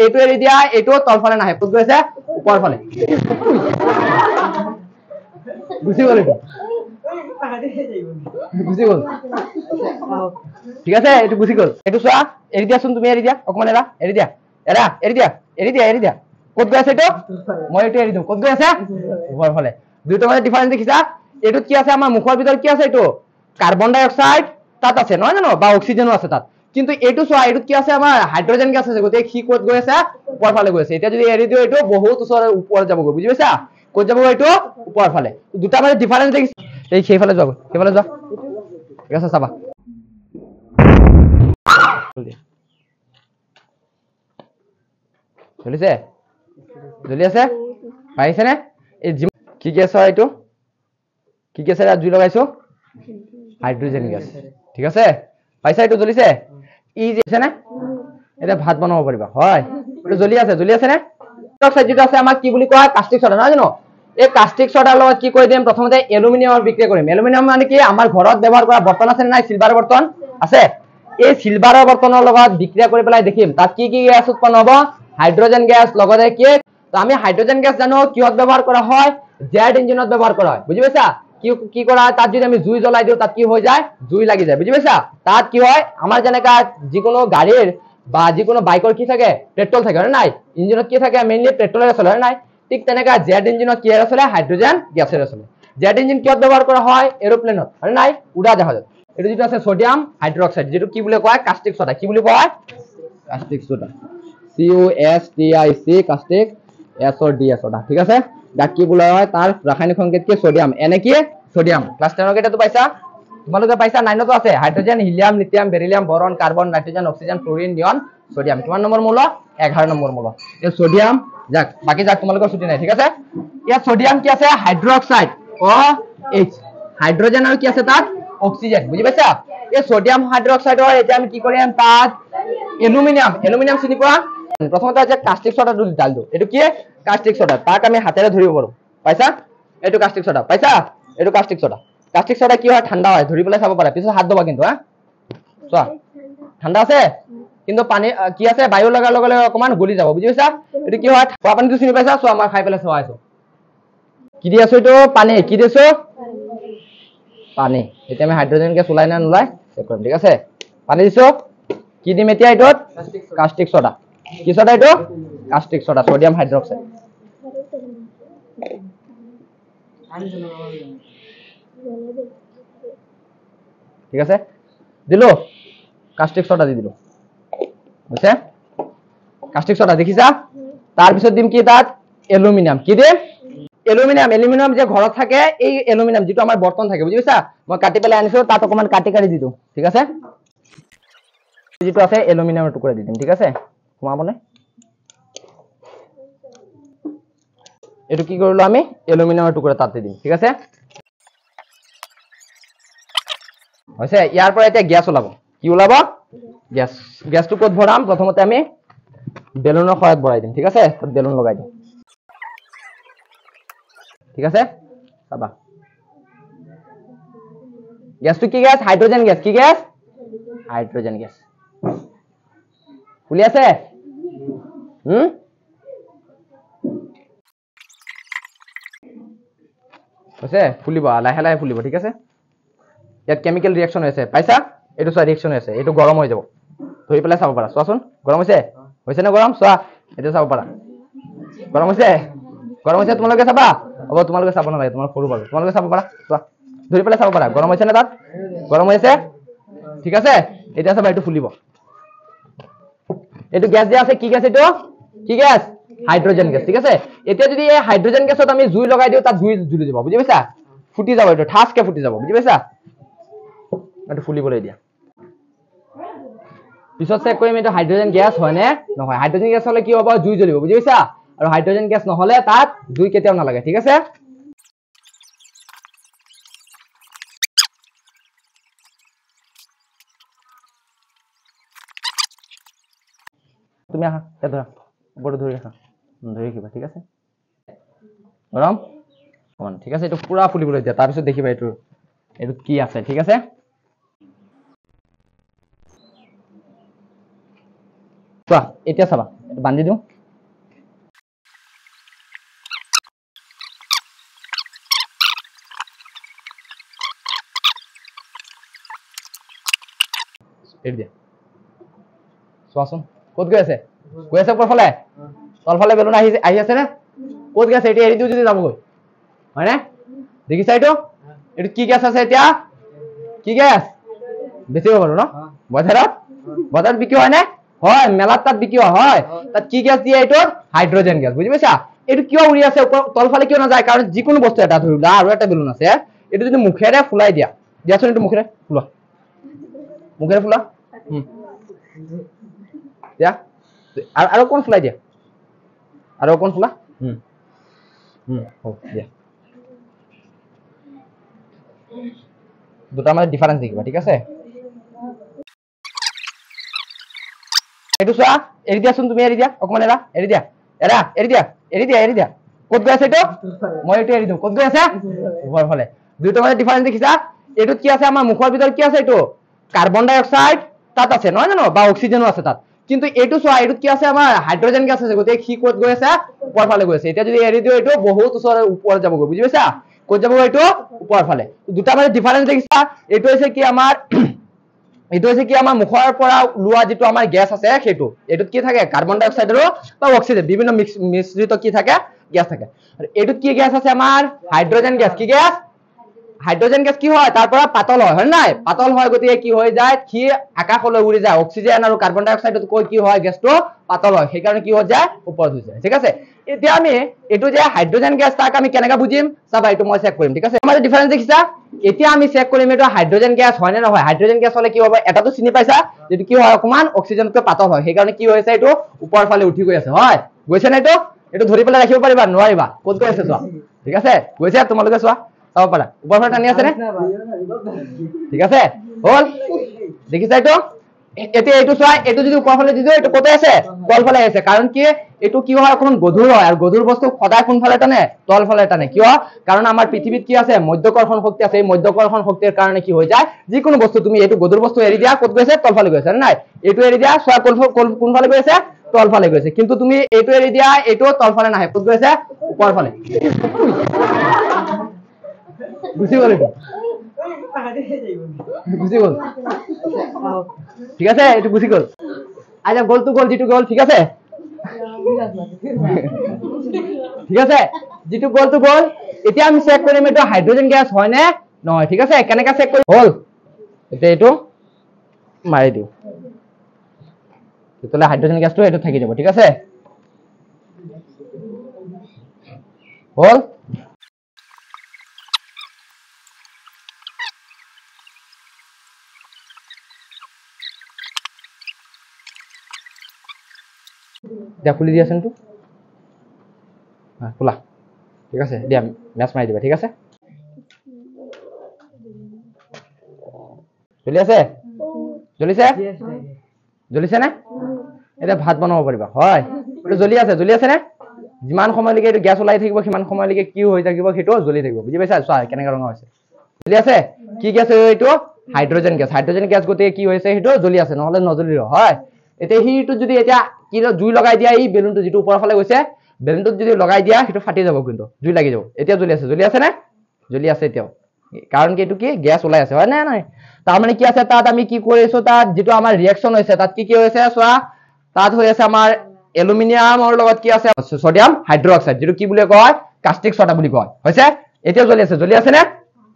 এইটো এৰি দিয়া, এইটো তলফালে নাহে, ক'ত গৈ আছে ওপৰৰ ফালে। গুচি গ'ল, এইটো গুচি গ'ল, ঠিক আছে, এইটো গুচি গ'ল। এইটো চোৱা, এৰি দিয়াচোন, তুমি এৰি দিয়া, অকমান এৰা, এৰি দিয়া, এৰা, এৰি দিয়া, এৰি দিয়া, এৰি দিয়া। ক'ত গৈ আছে এইটো? মই এইটো এৰি দিওঁ, ক'ত গৈ আছে ওপৰৰ ফালে। দুইটাৰ মাজত ডিফাৰেন্স দেখিছা? এইটোত কি আছে, আমাৰ মুখৰ ভিতৰত কি আছে, এইটো কাৰ্বন ডাই অক্সাইড তাত আছে, নহয় জানো, বা অক্সিজেনো আছে তাত। কিন্তু এইটো চোৱা, এইটোত কি আছে, আমাৰ হাইড্ৰজেন গেছ আছে, গতিকে সি ক'ত গৈ আছে ওপৰৰ ফালে গৈ আছে। এতিয়া যদি এৰি দিওঁ, এইটো বহুত ওচৰৰ ওপৰত যাবগৈ, বুজি পাইছা? ক'ত যাবগৈ এইটো ওপৰৰ ফালে। দুটা মাজত ডিফাৰেন্স দেখিছা? এই সেইফালে যোৱা, সেইফালে যোৱা, ঠিক আছে, চাবা। জ্বলিছে, জ্বলি আছে, পাৰিছে নে? এই কি গেছ হয় এইটো? কি গেছেৰে জুই লগাইছো? হাইড্ৰজেন গেছ, ঠিক আছে, পাইছা? এইটো জ্বলিছে, ই যে নে, এতিয়া ভাত বনাব পাৰিবা, হয়, এইটো জ্বলি আছে, জ্বলি আছে নে? যিটো আছে আমাক কি বুলি কয়, কাষ্টিক ছ'ডা, নহয় জানো? এই কাষ্টিক ছ'ডাৰ লগত কি কৰি দিম, প্ৰথমতে এলুমিনিয়ামৰ বিক্ৰিয়া কৰিম। এলুমিনিয়াম মানে কি, আমাৰ ঘৰত ব্যৱহাৰ কৰা বৰ্তন আছে নে নাই, চিলভাৰ বৰ্তন আছে, এই চিলভাৰৰ বৰ্তনৰ লগত বিক্ৰিয়া কৰি পেলাই দেখিম তাত কি কি গেছ উৎপন্ন হ'ব, হাইড্ৰজেন গেছ, লগতে কি, আমি হাইড্ৰজেন গেছ জানো কিহত ব্যৱহাৰ কৰা হয়, জেট ইঞ্জিনত ব্যৱহাৰ কৰা হয়, বুজি পাইছা? কি কৰা হয়, তাত যদি আমি জুই জ্বলাই দিওঁ, তাত কি হৈ যায়, জুই লাগি যায়, বুজি পাইছা? তাত কি হয়, আমাৰ যেনেকা যিকোনো গাড়ীৰ বা যিকোনো বাইকৰ কি থাকে, পেট্ৰল থাকে, হয় নাই? ইঞ্জিনত কি থাকে, মেইনলি পেট্ৰলেৰে চলে, হয় নাই? ঠিক তেনেকা জেট ইঞ্জিনত কিহেৰে চলে, হাইড্ৰজেন গেছেৰে চলে। জেট ইঞ্জিন কিহত ব্যৱহাৰ কৰা হয়, এৰোপ্লেনত, হয় নাই, উৰাজাহাজত। এইটো যিটো আছে সোডিয়াম হাইড্ৰক্সাইড, যিটো কি বুলি কয়, কাষ্টিক ছ'ডা, কি বুলি কয়, কাষ্টিক ছ'ডা, COSTIC, কাষ্টিক, SODA, ছ'ডা, ঠিক আছে। যাক কি বোলা হয়, তাৰ ৰাসায়নিক সংকেত কি, সোডিয়াম, এনে কি সোডিয়াম। ক্লাছ 10 কেইটাতো পাইছা, তোমালোকে পাইছা, 9তো আছে, hydrogen, helium, lithium, beryllium, boron, carbon, nitrogen, oxygen, fluorine, neon, sodium. কিমান নম্বৰ মূল? 11 নম্বৰ মূল। এই সোডিয়াম যাক, বাকি যাক তোমালোকৰ ছুটি নাই, ঠিক আছে। ইয়াত সোডিয়াম কি আছে, হাইড্ৰক্সাইড, OH, হাইড্ৰজেন আৰু কি আছে তাত, অক্সিজেন, বুজি পাইছা? এই সোডিয়াম হাইড্ৰক্সাইডৰ এতিয়া আমি কি কৰিম, তাত এলুমিনিয়াম, এলুমিনিয়াম চিনি পোৱা? প্ৰথমতে আছে কাষ্টিক ছ'ডাটো ডাল দিওঁ, এইটো কি কাষ্টিক ছ'ডা, তাক আমি হাতেৰে ধৰিব পাৰো, পাইছা? এইটো কাষ্টিক ছ'ডা, পাইছা? এইটো কাষ্টিক ছ'ডা। কাষ্টিক ছ'ডা কি হয়, ঠাণ্ডা হয়, ধৰি পেলাই চাব পাৰা, পিছত হাত ধোবা কিন্তু, হা, চোৱা, ঠাণ্ডা আছে, কিন্তু পানী কি আছে, বায়ু লগাৰ লগে লগে অকমান গলি যাব, বুজি পাইছা? এইটো কি হয়, খোৱা পানীটো চিনি পাইছা? চোৱা, মই খাই পেলাই চোৱা আছো, কি দি আছো, এইটো পানী, কি দিছো, পানী। এতিয়া আমি হাইড্ৰজেন গেছ ওলাই না নোলাই চেক কৰিম, ঠিক আছে। পানী দিছো, কি দিম এতিয়া এইটোত, কাষ্টিক ছ'ডা, কি ছ'ডা এইটো, কাষ্টিক ছ'ডা, সোডিয়াম হাইড্ৰক্সাইড, ঠিক আছে, দিলো, কাষ্টিক ছ'ডা দি দিলো, বুঝছে? কাষ্টিক ছ'ডা দেখিছা? তাৰপিছত দিম কি তাত, এলুমিনিয়াম, কি দিম, এলুমিনিয়াম। এলুমিনিয়াম যে ঘৰত থাকে, এই এলুমিনিয়াম যিটো আমাৰ বৰ্তন থাকে, বুজি পাইছা? মই কাটি পেলাই আনিছো, তাত অকমান কাটি দি দিওঁ, ঠিক আছে। যিটো আছে এলুমিনিয়ামৰ টুকুৰা দি দিম, ঠিক আছে, সোমাবনে? এইটো কি কৰিলো আমি, এলুমিনিয়ামৰ টুকুৰা তাত দি দিম, ঠিক আছে, হৈছে। ইয়াৰ পৰা এতিয়া গেছ ওলাব, কি ওলাব, গেছ। গেছটো ক'ত ভৰাম, প্ৰথমতে আমি বেলুনৰ সহায়ত ভৰাই দিম, ঠিক আছে, তাত বেলুন লগাই দিম, ঠিক আছে, চাবা। গেছটো কি গেছ, হাইড্ৰজেন গেছ, কি গেছ, হাইড্ৰজেন গেছ, ফুলি আছে, হৈছে, ফুলিব, লাহে লাহে ফুলিব, ঠিক আছে। ইয়াত কেমিকেল ৰিয়েকশ্যন হৈছে, পাইছা? এইটো চোৱা, ৰিয়েকশ্যন হৈছে, এইটো গৰম হৈ যাব, ধৰি পেলাই চাব পাৰা, চোৱাচোন, গৰম হৈছে, হৈছে নে গৰম, চোৱা, এইটো চাব পাৰা, গৰম হৈছে, গৰম হৈছে, তোমালোকে চাবা, হ'ব, তোমালোকে চাব নালাগে, তোমালোক সৰু বাৰু, তোমালোকে চাব পাৰা, চোৱা, ধৰি পেলাই চাব পাৰা, গৰম হৈছে নে তাত, গৰম হৈছে, ঠিক আছে। এতিয়া চাবা, এইটো ফুলিব, এইটো গেছ যে আছে, কি গেছ এইটো, কি গেছ, হাইড্ৰজেন গেছ, ঠিক আছে। এতিয়া যদি এই হাইড্ৰজেন গেছত আমি জুই লগাই দিওঁ, তাত জুই জ্বলি যাব, বুজি পাইছা? ফুটি যাব, এইটো ঠাচকে ফুটি যাব, বুজি পাইছা? এইটো ফুলিবলৈ দিয়া, পিছত চেক কৰিম এইটো হাইড্ৰজেন গেছ হয় নে নহয়। হাইড্ৰজেন গেছ হলে কি হ'ব, জুই জ্বলিব, বুজি পাইছা? আৰু হাইড্ৰজেন গেছ নহলে তাত জুই কেতিয়াও নালাগে, ঠিক আছে। তুমি আহা, ধৰা, ওপৰটো ধৰি ৰাখা, ধৰি ৰাখিবা, ঠিক আছে, গৰম, ঠিক আছে। এইটো পুৰা ফুলিবলৈ দিয়া, তাৰপিছত দেখিবা এইটো এইটোত কি আছে, ঠিক আছে। চোৱা, এতিয়া চাবা, বান্ধি দিওঁ এৰি দিয়া চোৱাচোন ক'ত গৈ আছে ওপৰফালে তলফালে বেলুন আহি আছে নে ক'ত গৈ আছে এতিয়া এৰি দিওঁ যদি যাবগৈ হয়নে দেখিছা এইটো কি গেছ আছে এতিয়া কি গেছ বেছিব পাৰো ন বজাৰত বিক্ৰী হয় নে হয় মেলাত তাত বিক্ৰী হয় তাত কি গেছ দিয়ে এইটো হাইড্ৰজেন গেছ বুজি পাইছা এইটো কিয় উৰি আছে তলফালে কিয় নাযায় কাৰণ যিকোনো বস্তু এটা ধৰি লোৱা আৰু এটা বেলুন আছে এইটো যদি মুখেৰে ফুলাই দিয়াচোন এইটো মুখেৰে ফুলা দিয়া আৰু অকণ ফুলাই দিয়া আৰু অকণ ফুলা দিয়া দুটা মানে ডিফাৰেন্স দেখিবা ঠিক আছে এইটো চোৱা এৰি দিয়াচোন তুমি এৰি দিয়া অকমান এৰি দিয়া ক'ত গৈ আছে এইটো মই এইটো এৰি দিওঁ ক'ত গৈ আছে ওপৰফালে দুইটা মানে ডিফাৰেন্স দেখিছা এইটোত কি আছে আমাৰ মুখৰ ভিতৰত কি আছে এইটো কাৰ্বন ডাই অক্সাইড তাত আছে নহয় জানো বা অক্সিজেনো আছে তাত কিন্তু এইটো চোৱা এইটোত কি আছে আমাৰ হাইড্ৰজেন গেছ আছে গতিকে সি ক'ত গৈ আছে ওপৰফালে গৈ আছে এতিয়া যদি এৰি দিওঁ এইটো বহুত ওপৰত যাবগৈ বুজি পাইছা ক'ত যাবগৈ এইটো ওপৰফালে দুটা মানে ডিফাৰেন্স দেখিছা এইটো হৈছে কি আমাৰ মুখৰ পৰা ওলোৱা যিটো আমাৰ গেছ আছে সেইটো এইটোত কি থাকে কাৰ্বন ডাই অক্সাইড আৰু বা অক্সিজেন বিভিন্ন মিশ্ৰিত কি থাকে গেছ থাকে আৰু এইটোত কি গেছ আছে আমাৰ হাইড্ৰজেন গেছ কি গেছ হাইড্ৰজেন গেছ কি হয় তাৰ পৰা পাতল হয় নাই পাতল হয় গতিকে কি হৈ যায় সি আকাশলৈ উৰি যায় অক্সিজেন আৰু কাৰ্বন ডাই অক্সাইডত কৈ কি হয় গেছটো পাতল হয় সেইকাৰণে কি হৈ যায় ওপৰত হৈ যায় ঠিক আছে এতিয়া আমি এইটো যে হাইড্ৰজেন গেছ তাক আমি কেনেকৈ বুজিম চাবা এইটো মই চেক কৰিম ঠিক আছে আমাৰ ডিফাৰেন্স দেখিছা এতিয়া আমি চেক কৰিম এইটো হাইড্ৰজেন গেছ হয় নে নহয় হাইড্ৰজেন গেছ হলে কি হ'ব এটাটো চিনি পাইছা যেটো কি হয় অকমান অক্সিজেনতকৈ পাতল হয় সেইকাৰণে কি হৈছে এইটো ওপৰৰ ফালে উঠি গৈ আছে হয় গৈছে নে এইটো ধৰি পেলাই ৰাখিব পাৰিবা নোৱাৰিবা ক'ত গৈ আছে চোৱা ঠিক আছে গৈছে তোমালোকে চোৱা চাব পাৰা ওপৰৰ ফালে টানি আছে নে ঠিক আছে হ'ল দেখিছা এইটো এতিয়া এইটো চোৱা এইটো যদি ওপৰৰ ফালে দি দিওঁ এইটো ক'তে আছে তলফালে আছে কাৰণ কি এইটো কি হয় অকমান গধুৰ হয় আৰু গধুৰ বস্তু সদায় কোনফালে টানে তলফালে টানে কিয় কাৰণ আমাৰ পৃথিৱীত কি আছে মধ্যকৰ্ষণ শক্তি আছে এই মধ্যকৰ্ষণ শক্তিৰ কাৰণে কি হৈ যায় যিকোনো বস্তু তুমি এইটো গধুৰ বস্তু এৰি দিয়া ক'ত গৈছে তলফালে গৈছে নাই এইটো এৰি দিয়া চোৱা কোনফালে গৈছে তলফালে গৈছে কিন্তু তুমি এইটো এৰি দিয়া এইটো তলফালে নাহে ক'ত গৈছে ওপৰফালে গুচি গ'ল এইটো গুচি গ'ল ঠিক আছে এইটো গুচি গ'ল আচ্ছা গ'লটো গ'ল যিটো গ'ল ঠিক আছে ঠিক আছে যিটো গ'লটো গ'ল এতিয়া আমি চেক কৰিম এইটো হাইড্ৰজেন গেছ হয় নে নহয় ঠিক আছে কেনেকৈ চেক কৰিম হ'ল এতিয়া এইটো মাৰি দিওঁ তেতিয়াহ'লে হাইড্ৰজেন গেছটো এইটো থাকি যাব ঠিক আছে হ'ল দিয়া খুলি দিয়াচোন তো খোলা ঠিক আছে দিয়া মেচ মাৰি দিবা ঠিক আছে জ্বলিছে নে এতিয়া ভাত বনাব পাৰিবা হয় এইটো জ্বলি আছে নে যিমান সময়লৈকে এইটো গেছ ওলাই থাকিব সিমান সময়লৈকে কি হৈ থাকিব সেইটো জ্বলি থাকিব বুজি পাইছা চোৱা কেনেকৈ ৰঙা হৈছে জ্বলি আছে কি গেছ এইটো হাইড্ৰজেন গেছ গতিকে কি হৈছে সেইটো জ্বলি আছে নহ'লে নজ্বলিব হয় এতিয়া সিটো যদি এতিয়া কি জুই লগাই দিয়া এই বেলুনটো যিটো ওপৰৰ ফালে গৈছে বেলুনটোত যদি লগাই দিয়া সেইটো ফাটি যাব কিন্তু জুই লাগি যাব এতিয়া জ্বলি আছে নে জ্বলি আছে এতিয়াও কাৰণ কি এইটো কি গেছ ওলাই আছে হয় নে নহয় তাৰমানে কি আছে তাত আমি কি কৰিছো তাত যিটো আমাৰ ৰিয়েকশ্যন হৈছে তাত কি হৈছে চোৱা তাত হৈ আছে আমাৰ এলুমিনিয়ামৰ লগত কি আছে ছডিয়াম হাইড্ৰক্সাইড যেটো কি বুলি কয় কাষ্টিক ছটা বুলি কয় হৈছে এতিয়া জ্বলি আছে নে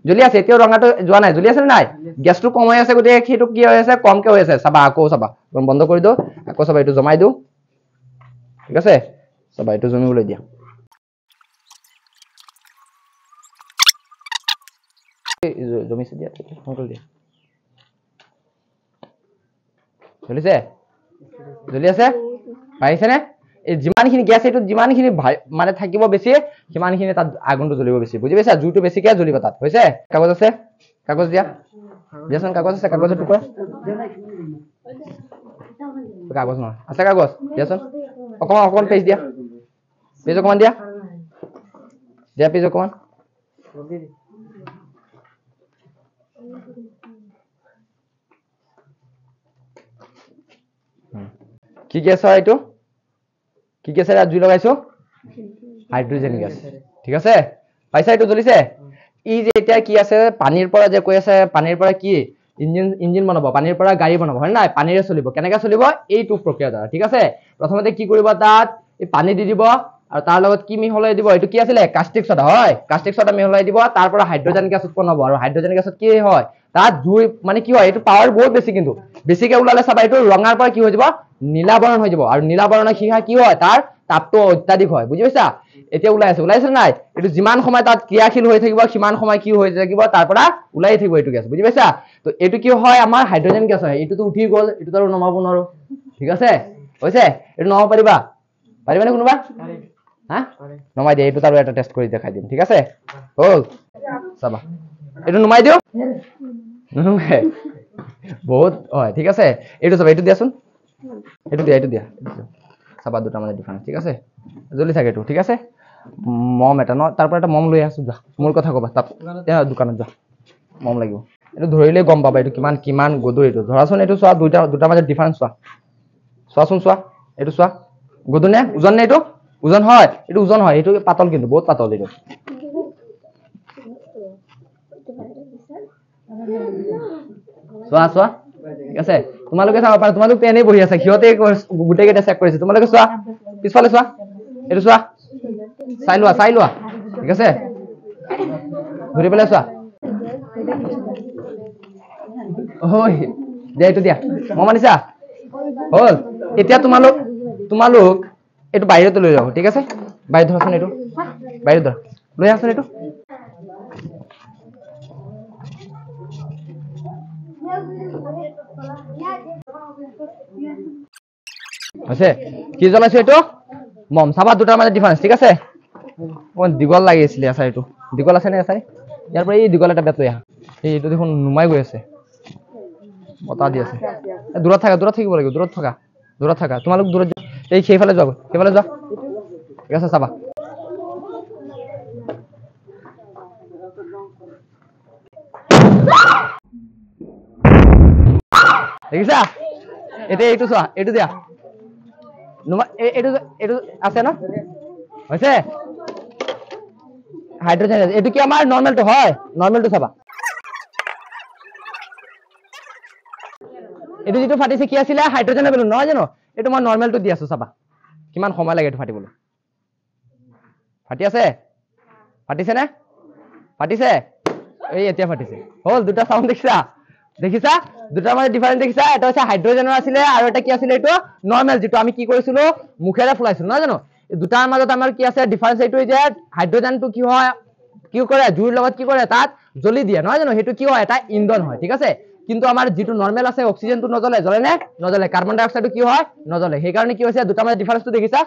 জ্বলি আছে এতিয়াও ৰঙাটো যোৱা নাই জ্বলি আছে নে নাই গেছটো কম হৈ আছে গতিকে সেইটো কি হৈ আছে কমকে হৈ আছে চাবা আকৌ চাবা বন্ধ কৰি দিওঁ আকৌ চাবা এইটো জমাই দিওঁ ঠিক আছে চাবা এইটো জমিবলৈ দিয়া জমিছে দিয়া সোনকালে দিয়া জ্বলি আছে পাৰিছে নে এই যিমানখিনি গেছ এইটো যিমানখিনি মানে থাকিব বেছি সিমানখিনি তাত আগুনটো জ্বলিব বেছি বুজি পাইছা জুইটো বেছিকে জ্বলিব তাত হৈছে কাগজ আছে কাগজ দিয়াচোন কাগজ আছে কাগজৰ টুকুৰা কাগজ নহয় আছে কাগজ দিয়াচোন অকণমান পেজ দিয়া পেজ অকণমান দিয়া পেজ অকণমান কি গেছ হয় এইটো কি গেছেৰে জুই লগাইছো হাইড্ৰোজেন গেছ ঠিক আছে পাইছা এইটো জ্বলিছে ই যে এতিয়া কি আছে পানীৰ পৰা যে কৈ আছে পানীৰ পৰা কি ইঞ্জিন বনাব পানীৰ পৰা গাড়ী বনাব হয় নাই পানীৰে চলিব কেনেকৈ চলিব এইটো প্ৰক্ৰিয়া দ্বাৰা ঠিক আছে প্ৰথমতে কি কৰিব তাত এই পানী দি দিব আৰু তাৰ লগত কি মিহলাই দিব এইটো কি আছিল কাষ্টিক সোডা হয় কাষ্টিক সোডা মিহলাই দিব তাৰ পৰা হাইড্ৰোজেন গেছ উৎপন্ন হ'ব আৰু হাইড্ৰোজেন গেছত কি হয় তাত জুই মানে কি হয় এইটো পাৱাৰ বহুত বেছি কিন্তু বেছিকে ওলালে চাবা এইটো ৰঙাৰ পৰা কি হৈ যাব নীলা বৰণ হৈ যাব আৰু নীলা বৰণৰ কি হয় তাৰ তাপটো অত্যাধিক হয় বুজি পাইছা এতিয়া ওলাইছে নাই এইটো যিমান সময় তাত ক্ৰিয়াশীল হৈ থাকিব সিমান সময় কি হৈ থাকিব তাৰ পৰা ওলাই থাকিব এইটো গেছ বুজি পাইছা তো এইটো কি হয় আমাৰ হাইড্ৰোজেন গেছ হয় এইটোতো উঠি গ'ল এইটো আৰু নমাব নোৱাৰো ঠিক আছে হৈছে এইটো নমাব পাৰিবানে কোনোবা হা নমাই দিয়া এইটো আৰু এটা টেষ্ট কৰি দেখাই দিম ঠিক আছে হ'ল চাবা এইটো নমাই দিও নমাই বহুত হয় ঠিক আছে এইটো চাবা এইটো দিয়াচোন এইটো দিয়া চাবা দুটা মানে ডিফাৰেন্স ঠিক আছে জ্বলি থাকে এইটো ঠিক আছে মম এটা ন তাৰ পৰা এটা মম লৈ আছো যা মোৰ কথা কবা তাত দোকানত যা মম লাগিব এইটো ধৰিলে গম পাবা এইটো কিমান গধুৰ এইটো ধৰাচোন এইটো চোৱা দুটা মাজত ডিফাৰেন্স চোৱাচোন এইটো চোৱা গধুৰ নে ওজন নে এইটো ওজন হয় এইটো পাতল কিন্তু বহুত পাতল এইটো চোৱা ঠিক আছে তোমালোকে চাব পাৰা তোমালোক এনেই বহি আছে সিহঁতে গোটেইকেইটা চেক কৰিছে তোমালোকে চোৱা পিছফালে চোৱা এইটো চোৱা চাই লোৱা ঠিক আছে ধৰি পেলাই চোৱা এইটো দিয়া মই মানিছা হ'ল এতিয়া তোমালোক এইটো বাহিৰতে লৈ যাব ঠিক আছে বাহিৰত ধৰাচোন এইটো বাহিৰত ধৰা লৈ আহচোন এইটো হৈছে কি জ্বলাইছো এইটো মম চাবা দুটাৰ মাজত ডিফাৰেন্স ঠিক আছে অকণমান দীঘল লাগি আছিলে আচাৰিটো দীঘল আছে নে আচাৰি ইয়াৰ পৰা এই দীঘল এটা বেট লৈ আহা এইটো দেখোন নুমাই গৈ আছে বতাহ দি আছে দূৰত থাকিব লাগিব দূৰত থাকা তোমালোক দূৰত এই সেইফালে যোৱা ঠিক আছে চাবা দেখিছা এতিয়া এইটো চোৱা এইটো দিয়া এইটো আছে ন হৈছে হাইড্ৰোজেন এইটো কি আমাৰ নৰ্মেলটো হয় নৰ্মেলটো চাবা এইটো যিটো ফাটিছে কি আছিলে হাইড্ৰোজেনৰ বেলুন নহয় জানো এইটো মই নৰ্মেলটো দি আছো চাবা কিমান সময় লাগে এইটো ফাটিবলৈ ফাটিছে এই এতিয়া ফাটিছে হ'ল দুটা চাউণ্ড দেখিছা দুটাৰ মাজত ডিফাৰেন্স দেখিছা এটা হৈছে হাইড্ৰোজেনৰ আছিলে আৰু এটা কি আছিলে এইটো নৰ্মেল যিটো আমি কি কৰিছিলো মুখেৰে ফুলাইছিলো নহয় জানো দুটাৰ মাজত আমাৰ কি আছে ডিফাৰেন্স এইটো যে হাইড্ৰোজেনটো কি হয় কি কৰে জুইৰ লগত কি কৰে তাত জ্বলি দিয়ে নহয় জানো সেইটো কি হয় এটা ইন্ধন হয় ঠিক আছে কিন্তু আমাৰ যিটো নৰ্মেল আছে অক্সিজেনটো জ্বলে নে নজ্বলে কাৰ্বন ডাই অক্সাইডটো কি হয় নজ্বলে সেইকাৰণে কি হৈছে দুটাৰ মাজত ডিফাৰেন্সটো দেখিছা